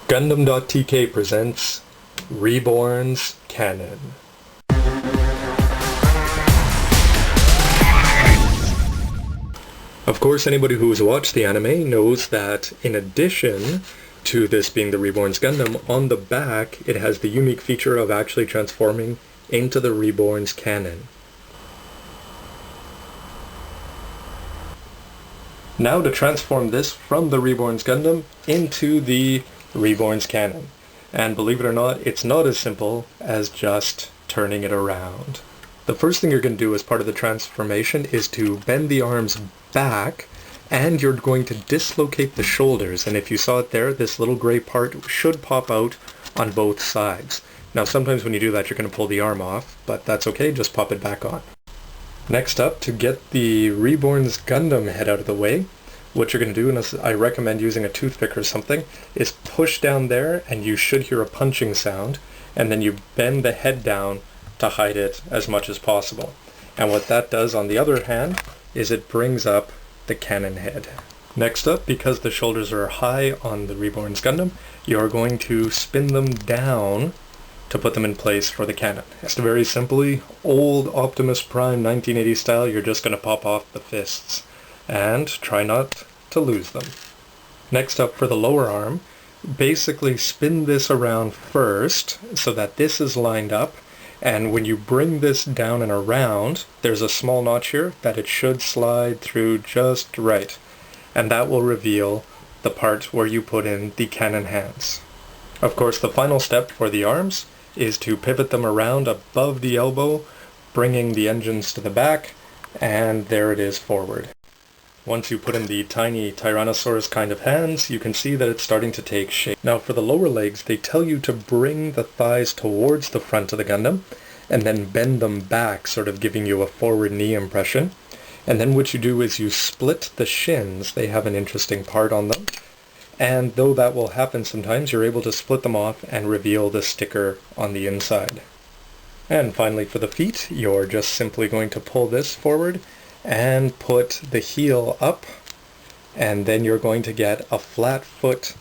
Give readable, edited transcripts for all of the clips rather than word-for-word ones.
Gundam.tk presents Reborns Cannon. Of course, anybody who has watched the anime knows that in addition to this being the Reborns Gundam, on the back it has the unique feature of actually transforming into the Reborns Cannon. Now to transform this from the Reborns Gundam into the Reborns Cannon. And believe it or not, it's not as simple as just turning it around. The first thing you're going to do as part of the transformation is to bend the arms back, and you're going to dislocate the shoulders. And if you saw it there, this little gray part should pop out on both sides. Now sometimes when you do that, you're going to pull the arm off, but that's okay, just pop it back on. Next up, to get the Reborns Gundam head out of the way, what you're going to do, and I recommend using a toothpick or something, is push down there and you should hear a punching sound, and then you bend the head down to hide it as much as possible. And what that does on the other hand is it brings up the cannon head. Next up, because the shoulders are high on the Reborns Gundam, you're going to spin them down to put them in place for the cannon. Just very simply, old Optimus Prime 1980 style, you're just going to pop off the fists and try not to lose them. Next up, for the lower arm, basically spin this around first so that this is lined up, and when you bring this down and around, there's a small notch here that it should slide through just right, and that will reveal the part where you put in the cannon hands. Of course, the final step for the arms is to pivot them around above the elbow, bringing the engines to the back, and there it is forward. Once you put in the tiny Tyrannosaurus kind of hands, you can see that it's starting to take shape. Now for the lower legs, they tell you to bring the thighs towards the front of the Gundam, and then bend them back, sort of giving you a forward knee impression. And then what you do is you split the shins. They have an interesting part on them. And though that will happen sometimes, you're able to split them off and reveal the sticker on the inside. And finally for the feet, you're just simply going to pull this forward and put the heel up, and then you're going to get a flat foot.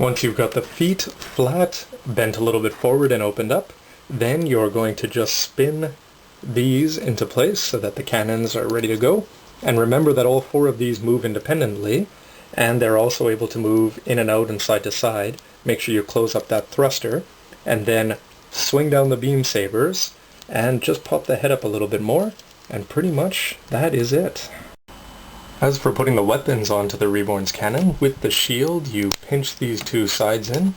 Once you've got the feet flat, bent a little bit forward and opened up, then you're going to just spin these into place so that the cannons are ready to go. And remember that all four of these move independently, and they're also able to move in and out and side to side. Make sure you close up that thruster, and then swing down the beam sabers, and just pop the head up a little bit more, and pretty much that is it. As for putting the weapons onto the Reborns Cannon, with the shield you pinch these two sides in,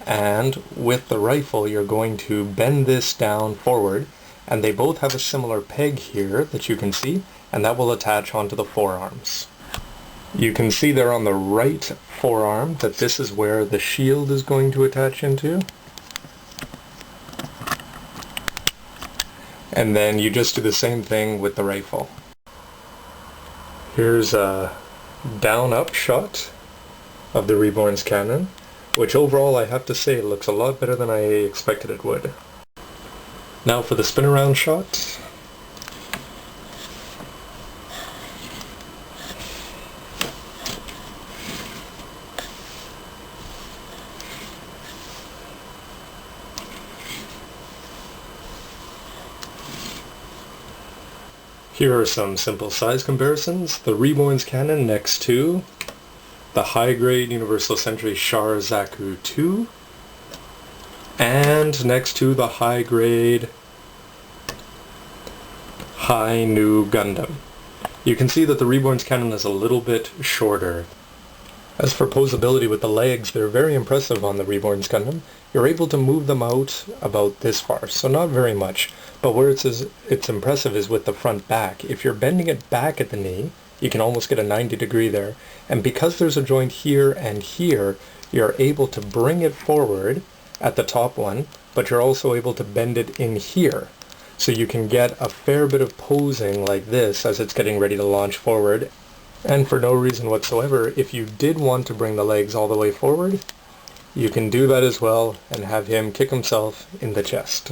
and with the rifle you're going to bend this down forward, and they both have a similar peg here that you can see, and that will attach onto the forearms. You can see there on the right forearm that this is where the shield is going to attach into. And then you just do the same thing with the rifle. Here's a down-up shot of the Reborns Cannon, which overall I have to say looks a lot better than I expected it would. Now for the spin-around shot. Here are some simple size comparisons. The Reborns Cannon next to the high-grade Universal Century Char Zaku 2, and next to the high-grade High New Gundam. You can see that the Reborns Cannon is a little bit shorter. As for posability with the legs, they're very impressive on the Reborns Gundam. You're able to move them out about this far, so not very much. But where it's impressive is with the front back. If you're bending it back at the knee, you can almost get a 90 degree there. And because there's a joint here and here, you're able to bring it forward at the top one, but you're also able to bend it in here. So you can get a fair bit of posing like this as it's getting ready to launch forward. And for no reason whatsoever, if you did want to bring the legs all the way forward, you can do that as well and have him kick himself in the chest.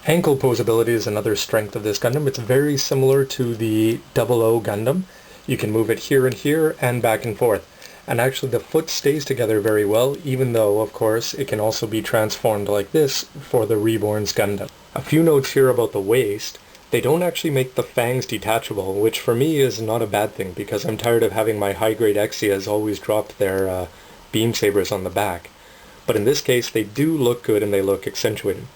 Ankle posability is another strength of this Gundam. It's very similar to the 00 Gundam. You can move it here and here and back and forth. And actually the foot stays together very well, even though, of course, it can also be transformed like this for the Reborns Gundam. A few notes here about the waist. They don't actually make the fangs detachable, which for me is not a bad thing, because I'm tired of having my high-grade Exias always drop their beam sabers on the back. But in this case, they do look good and they look accentuated.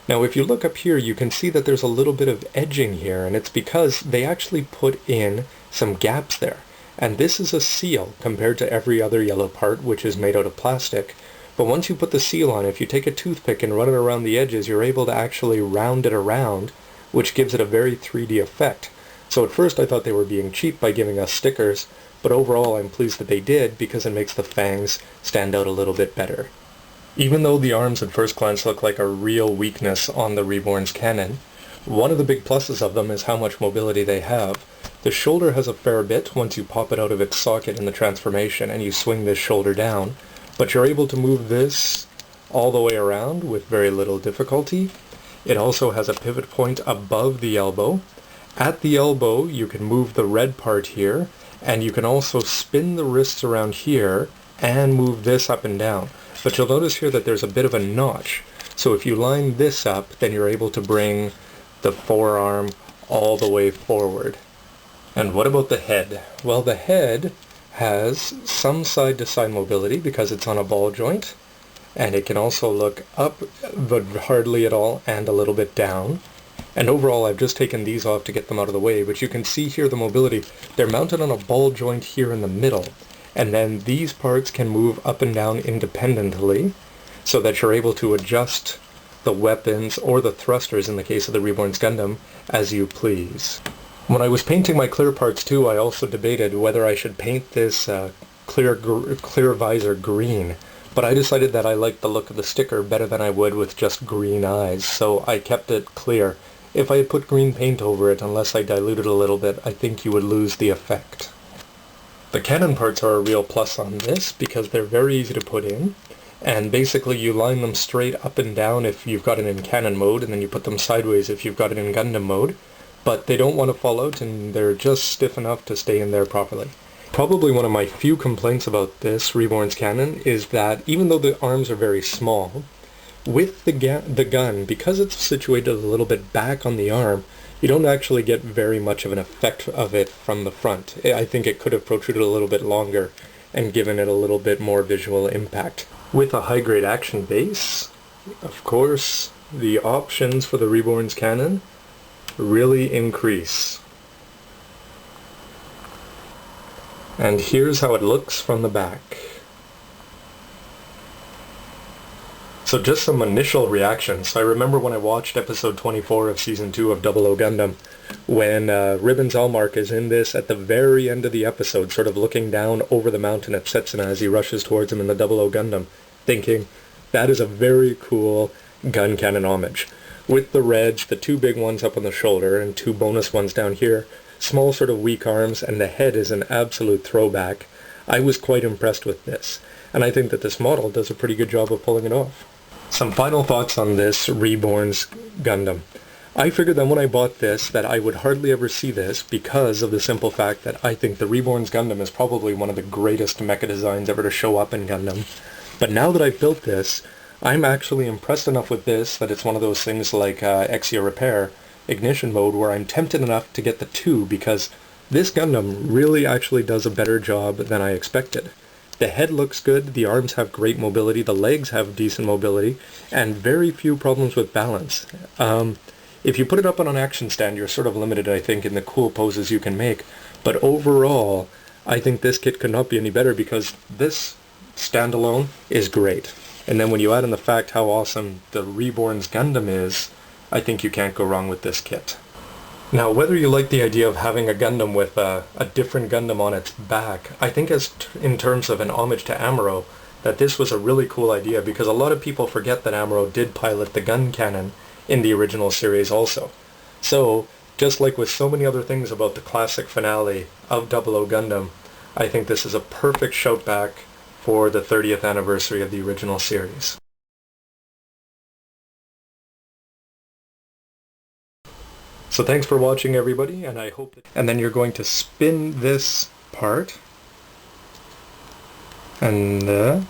Now, if you look up here, you can see that there's a little bit of edging here, and it's because they actually put in some gaps there. And this is a seal compared to every other yellow part, which is made out of plastic. But once you put the seal on, if you take a toothpick and run it around the edges, you're able to actually round it around, which gives it a very 3D effect. So at first I thought they were being cheap by giving us stickers, but overall I'm pleased that they did because it makes the fangs stand out a little bit better. Even though the arms at first glance look like a real weakness on the Reborns Cannon, one of the big pluses of them is how much mobility they have. The shoulder has a fair bit once you pop it out of its socket in the transformation and you swing this shoulder down, but you're able to move this all the way around with very little difficulty. It also has a pivot point above the elbow. At the elbow you can move the red part here, and you can also spin the wrists around here and move this up and down. But you'll notice here that there's a bit of a notch. So if you line this up, then you're able to bring the forearm all the way forward. And what about the head? Well, the head has some side-to-side mobility because it's on a ball joint, and it can also look up, but hardly at all, and a little bit down. And overall, I've just taken these off to get them out of the way, but you can see here the mobility. They're mounted on a ball joint here in the middle, and then these parts can move up and down independently, so that you're able to adjust the weapons or the thrusters in the case of the Reborns Gundam as you please. When I was painting my clear parts too, I also debated whether I should paint this clear visor green, but I decided that I liked the look of the sticker better than I would with just green eyes, so I kept it clear. If I had put green paint over it, unless I diluted a little bit, I think you would lose the effect. The cannon parts are a real plus on this because they're very easy to put in, and basically you line them straight up and down if you've got it in cannon mode, and then you put them sideways if you've got it in Gundam mode. But they don't want to fall out, and they're just stiff enough to stay in there properly. Probably one of my few complaints about this Reborns Cannon is that even though the arms are very small, with the gun, because it's situated a little bit back on the arm, you don't actually get very much of an effect of it from the front. I think it could have protruded a little bit longer and given it a little bit more visual impact. With a high-grade action base, of course, the options for the Reborns Cannon really increase. And here's how it looks from the back. So just some initial reactions. I remember when I watched episode 24 of season 2 of 00 Gundam, when Ribbons Almark is in this at the very end of the episode, sort of looking down over the mountain at Setsuna as he rushes towards him in the 00 Gundam, thinking, that is a very cool gun cannon homage. With the reds, the two big ones up on the shoulder and two bonus ones down here, small sort of weak arms, and the head is an absolute throwback. I was quite impressed with this, and I think that this model does a pretty good job of pulling it off. Some final thoughts on this Reborns Gundam. I figured that when I bought this that I would hardly ever see this because of the simple fact that I think the Reborns Gundam is probably one of the greatest mecha designs ever to show up in Gundam. But now that I've built this, I'm actually impressed enough with this that it's one of those things like Exia Repair, Ignition Mode, where I'm tempted enough to get the 2 because this Gundam really actually does a better job than I expected. The head looks good, the arms have great mobility, the legs have decent mobility, and very few problems with balance. If you put it up on an action stand, you're sort of limited, I think, in the cool poses you can make. But overall, I think this kit could not be any better because this standalone is great. And then when you add in the fact how awesome the Reborns Gundam is, I think you can't go wrong with this kit. Now, whether you like the idea of having a Gundam with a different Gundam on its back, I think in terms of an homage to Amuro, that this was a really cool idea because a lot of people forget that Amuro did pilot the gun cannon in the original series also. So, just like with so many other things about the classic finale of 00 Gundam, I think this is a perfect shout back for the 30th anniversary of the original series. So thanks for watching, everybody, and I hope that... And then you're going to spin this part And,